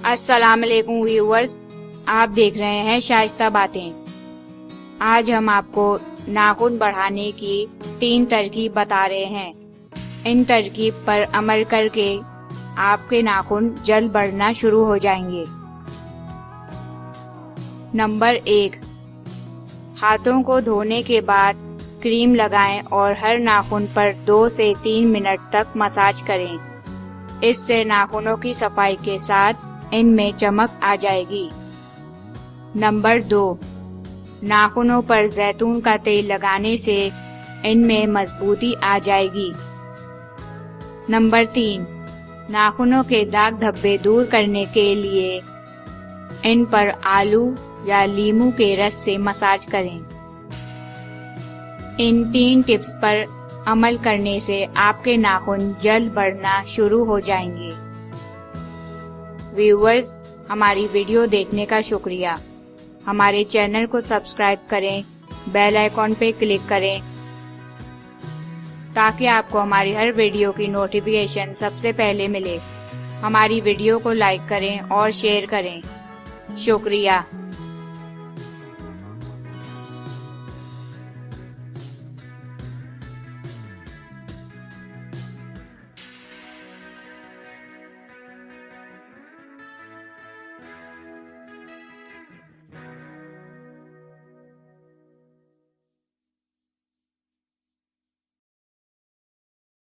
अस्सलाम वालेकुम व्यूअर्स, आप देख रहे हैं शाइस्ता बातें। आज हम आपको नाखून बढ़ाने की 3 तरकीब बता रहे हैं। इन तरकीब पर अमल करके आपके नाखून जल्द बढ़ना शुरू हो जाएंगे। नंबर 1, हाथों को धोने के बाद क्रीम लगाएं और हर नाखून पर 2 से 3 मिनट तक मसाज करें। इससे नाखूनों की सफाई के साथ इनमें चमक आ जाएगी। नंबर 2, नाखूनों पर जैतून का तेल लगाने से इनमें मजबूती आ जाएगी। नंबर 3, नाखूनों के दाग धब्बे दूर करने के लिए इन पर आलू या लीमू के रस से मसाज करें। इन 3 टिप्स पर अमल करने से आपके नाखून जल्द बढ़ना शुरू हो जाएंगे। व्यूअर्स, हमारी वीडियो देखने का शुक्रिया। हमारे चैनल को सब्सक्राइब करें, बेल आइकॉन पे क्लिक करें ताकि आपको हमारी हर वीडियो की नोटिफिकेशन सबसे पहले मिले। हमारी वीडियो को लाइक करें और शेयर करें। शुक्रिया।